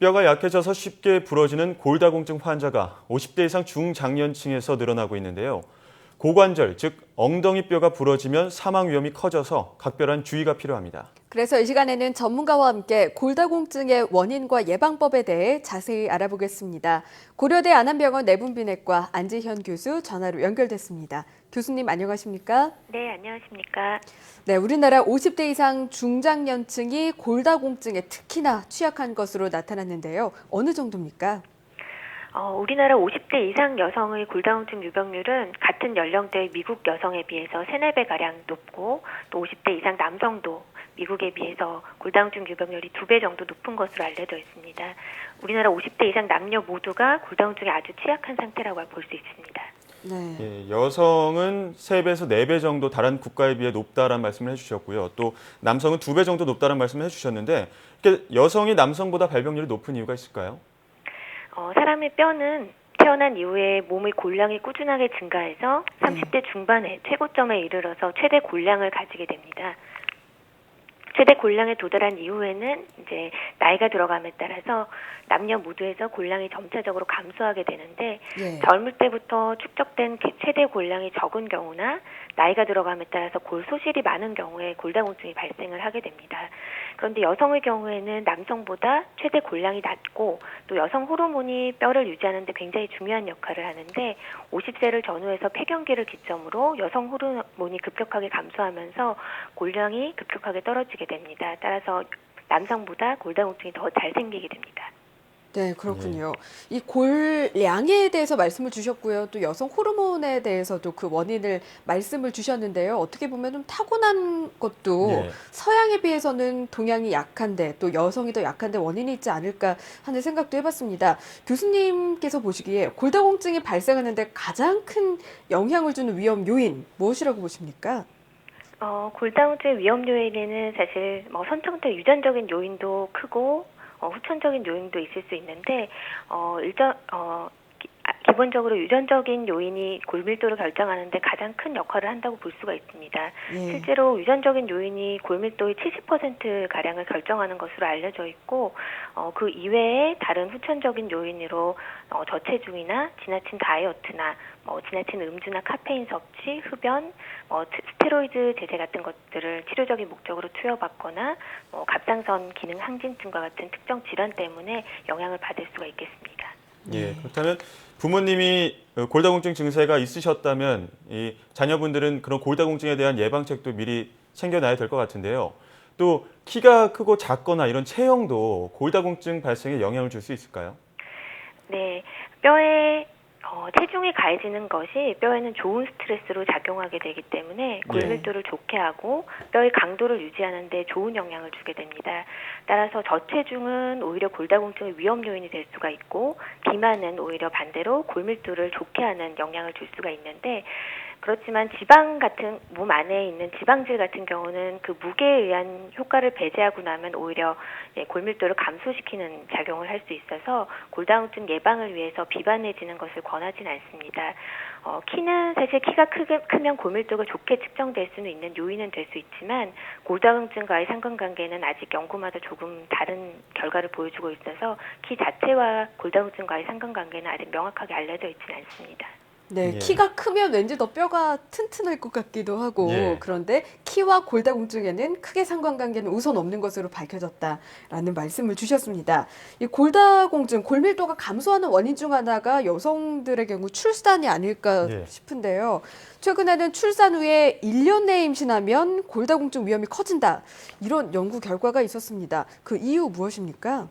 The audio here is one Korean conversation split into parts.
뼈가 약해져서 쉽게 부러지는 골다공증 환자가 50대 이상 중장년층에서 늘어나고 있는데요. 고관절, 즉 엉덩이 뼈가 부러지면 사망 위험이 커져서 각별한 주의가 필요합니다. 그래서 이 시간에는 전문가와 함께 골다공증의 원인과 예방법에 대해 자세히 알아보겠습니다. 고려대 안암병원 내분비내과 안지현 교수 전화로 연결됐습니다. 교수님 안녕하십니까? 네, 안녕하십니까? 네, 우리나라 50대 이상 중장년층이 골다공증에 특히나 취약한 것으로 나타났는데요. 어느 정도입니까? 우리나라 50대 이상 여성의 골다공증 유병률은 같은 연령대의 미국 여성에 비해서 3, 4배가량 높고 또 50대 이상 남성도 미국에 비해서 골다공증 유병률이 2배 정도 높은 것으로 알려져 있습니다. 우리나라 50대 이상 남녀 모두가 골다공증에 아주 취약한 상태라고 볼 수 있습니다. 네. 예, 여성은 3배에서 4배 정도 다른 국가에 비해 높다라는 말씀을 해주셨고요. 또 남성은 2배 정도 높다는 말씀을 해주셨는데 여성이 남성보다 발병률이 높은 이유가 있을까요? 사람의 뼈는 태어난 이후에 몸의 골량이 꾸준하게 증가해서 30대 중반에 최고점에 이르러서 최대 골량을 가지게 됩니다. 최대 골량에 도달한 이후에는 이제 나이가 들어감에 따라서 남녀 모두에서 골량이 점차적으로 감소하게 되는데 젊을 때부터 축적된 최대 골량이 적은 경우나 나이가 들어감에 따라서 골 소실이 많은 경우에 골다공증이 발생을 하게 됩니다. 그런데 여성의 경우에는 남성보다 최대 골량이 낮고 또 여성 호르몬이 뼈를 유지하는 데 굉장히 중요한 역할을 하는데 50세를 전후해서 폐경기를 기점으로 여성 호르몬이 급격하게 감소하면서 골량이 급격하게 떨어지게 됩니다. 따라서 남성보다 골다공증이 더 잘 생기게 됩니다. 네, 그렇군요. 이 골량에 대해서 말씀을 주셨고요. 또 여성 호르몬에 대해서도 그 원인을 말씀을 주셨는데요. 어떻게 보면 좀 타고난 것도 서양에 비해서는 동양이 약한데 또 여성이 더 약한데 원인이 있지 않을까 하는 생각도 해봤습니다. 교수님께서 보시기에 골다공증이 발생하는데 가장 큰 영향을 주는 위험 요인 무엇이라고 보십니까? 골다공증 위험 요인에는 사실 선천적 유전적인 요인도 크고 후천적인 요인도 있을 수 있는데 기본적으로 유전적인 요인이 골밀도를 결정하는데 가장 큰 역할을 한다고 볼 수가 있습니다. 실제로 유전적인 요인이 골밀도의 70%가량을 결정하는 것으로 알려져 있고 그 이외에 다른 후천적인 요인으로 저체중이나 지나친 다이어트나 지나친 음주나 카페인 섭취, 흡연, 스테로이드 제제 같은 것들을 치료적인 목적으로 투여받거나 갑상선 기능 항진증과 같은 특정 질환 때문에 영향을 받을 수가 있겠습니다. 예, 그렇다면 부모님이 골다공증 증세가 있으셨다면 이 자녀분들은 그런 골다공증에 대한 예방책도 미리 챙겨놔야 될 것 같은데요. 또 키가 크고 작거나 이런 체형도 골다공증 발생에 영향을 줄 수 있을까요? 네, 뼈에 체중이 가해지는 것이 뼈에는 좋은 스트레스로 작용하게 되기 때문에 골밀도를 좋게 하고 뼈의 강도를 유지하는 데 좋은 영향을 주게 됩니다. 따라서 저체중은 오히려 골다공증의 위험 요인이 될 수가 있고 비만은 오히려 반대로 골밀도를 좋게 하는 영향을 줄 수가 있는데 그렇지만 지방 같은 몸 안에 있는 지방질 같은 경우는 그 무게에 의한 효과를 배제하고 나면 오히려 골밀도를 감소시키는 작용을 할 수 있어서 골다공증 예방을 위해서 비반해지는 것을 권하진 않습니다. 키는 사실 키가 크면 골밀도가 좋게 측정될 수는 있는 요인은 될 수 있지만 골다공증과의 상관관계는 아직 연구마다 조금 다른 결과를 보여주고 있어서 키 자체와 골다공증과의 상관관계는 아직 명확하게 알려져 있지는 않습니다. 네, 키가 크면 왠지 더 뼈가 튼튼할 것 같기도 하고 그런데 키와 골다공증에는 크게 상관관계는 우선 없는 것으로 밝혀졌다라는 말씀을 주셨습니다. 이 골다공증, 골밀도가 감소하는 원인 중 하나가 여성들의 경우 출산이 아닐까 싶은데요. 최근에는 출산 후에 1년 내에 임신하면 골다공증 위험이 커진다. 이런 연구 결과가 있었습니다. 그 이유 무엇입니까?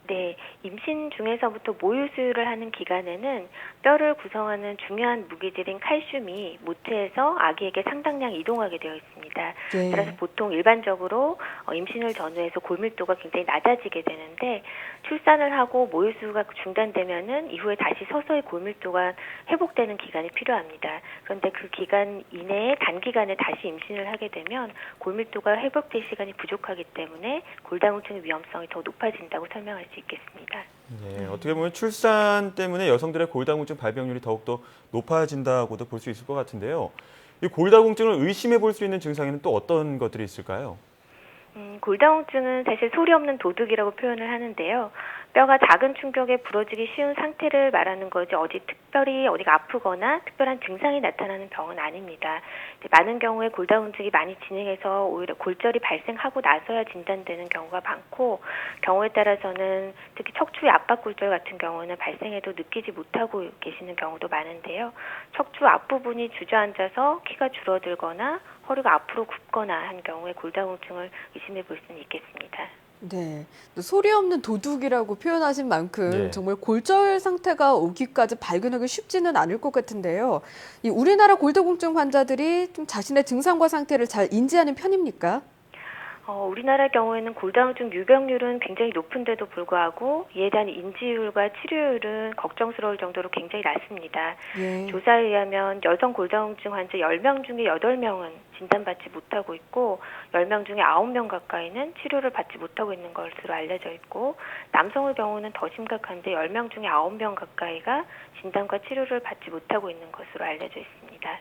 네. 임신 중에서부터 모유 수유를 하는 기간에는 뼈를 구성하는 중요한 무기질인 칼슘이 모체에서 아기에게 상당량 이동하게 되어 있습니다. 따라서 보통 일반적으로 임신을 전후해서 골밀도가 굉장히 낮아지게 되는데 출산을 하고 모유 수유가 중단되면은 이후에 다시 서서히 골밀도가 회복되는 기간이 필요합니다. 그런데 그 기간 이내에 단기간에 다시 임신을 하게 되면 골밀도가 회복될 시간이 부족하기 때문에 골다공증의 위험성이 더 높아진다고 설명할 수 있겠습니다. 네, 어떻게 보면 출산 때문에 여성들의 골다공증 발병률이 더욱더 높아진다고도 볼 수 있을 것 같은데요. 이 골다공증을 의심해 볼 수 있는 증상에는 또 어떤 것들이 있을까요? 골다공증은 사실 소리 없는 도둑이라고 표현을 하는데요. 뼈가 작은 충격에 부러지기 쉬운 상태를 말하는 거지 특별히 어디가 아프거나 특별한 증상이 나타나는 병은 아닙니다. 많은 경우에 골다공증이 많이 진행해서 오히려 골절이 발생하고 나서야 진단되는 경우가 많고 경우에 따라서는 특히 척추의 압박골절 같은 경우는 발생해도 느끼지 못하고 계시는 경우도 많은데요. 척추 앞부분이 주저앉아서 키가 줄어들거나 허리가 앞으로 굽거나 한 경우에 골다공증을 의심해 볼 수는 있겠습니다. 네, 또 소리 없는 도둑이라고 표현하신 만큼 예. 정말 골절 상태가 오기까지 발견하기 쉽지는 않을 것 같은데요. 이 우리나라 골다공증 환자들이 좀 자신의 증상과 상태를 잘 인지하는 편입니까? 우리나라 경우에는 골다공증 유병률은 굉장히 높은데도 불구하고 이에 대한 인지율과 치료율은 걱정스러울 정도로 굉장히 낮습니다. 예. 조사에 의하면 여성 골다공증 환자 10명 중에 8명은 진단받지 못하고 있고 10명 중에 9명 가까이는 치료를 받지 못하고 있는 것으로 알려져 있고 남성의 경우는 더 심각한데 10명 중에 9명 가까이가 진단과 치료를 받지 못하고 있는 것으로 알려져 있습니다.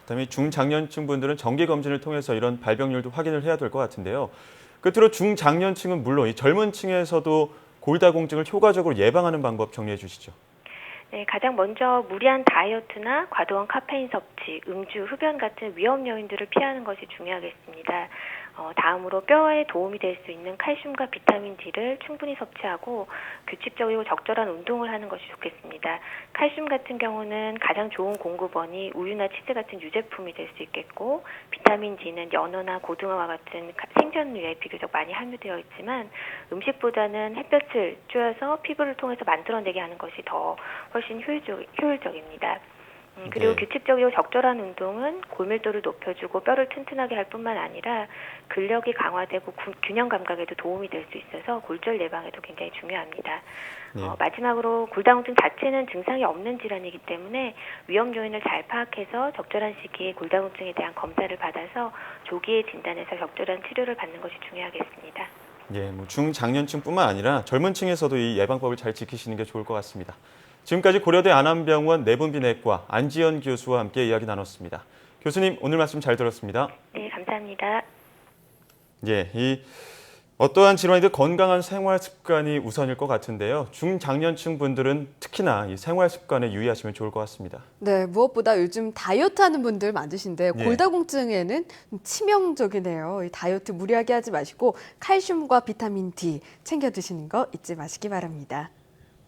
그다음에 중장년층 분들은 정기 검진을 통해서 이런 발병률도 확인을 해야 될 것 같은데요. 끝으로 중장년층은 물론 이 젊은 층에서도 골다공증을 효과적으로 예방하는 방법 정리해 주시죠. 네, 가장 먼저 무리한 다이어트나 과도한 카페인 섭취, 음주, 흡연 같은 위험 요인들을 피하는 것이 중요하겠습니다. 다음으로 뼈에 도움이 될 수 있는 칼슘과 비타민 D를 충분히 섭취하고 규칙적이고 적절한 운동을 하는 것이 좋겠습니다. 칼슘 같은 경우는 가장 좋은 공급원이 우유나 치즈 같은 유제품이 될 수 있겠고 비타민 D는 연어나 고등어와 같은 생선류에 비교적 많이 함유되어 있지만 음식보다는 햇볕을 쬐어서 피부를 통해서 만들어내게 하는 것이 훨씬 효율적입니다. 그리고 네. 규칙적이고 적절한 운동은 골밀도를 높여주고 뼈를 튼튼하게 할 뿐만 아니라 근력이 강화되고 균형 감각에도 도움이 될 수 있어서 골절 예방에도 굉장히 중요합니다. 네. 마지막으로 골다공증 자체는 증상이 없는 질환이기 때문에 위험 요인을 잘 파악해서 적절한 시기에 골다공증에 대한 검사를 받아서 조기에 진단해서 적절한 치료를 받는 것이 중요하겠습니다. 예, 중장년층뿐만 아니라 젊은 층에서도 이 예방법을 잘 지키시는 게 좋을 것 같습니다. 지금까지 고려대 안암병원 내분비내과 안지연 교수와 함께 이야기 나눴습니다. 교수님, 오늘 말씀 잘 들었습니다. 네, 감사합니다. 예, 어떠한 질환이든 건강한 생활 습관이 우선일 것 같은데요. 중장년층 분들은 특히나 이 생활 습관에 유의하시면 좋을 것 같습니다. 네, 무엇보다 요즘 다이어트 하는 분들 많으신데 예. 골다공증에는 치명적이네요. 이 다이어트 무리하게 하지 마시고 칼슘과 비타민 D 챙겨 드시는 거 잊지 마시기 바랍니다.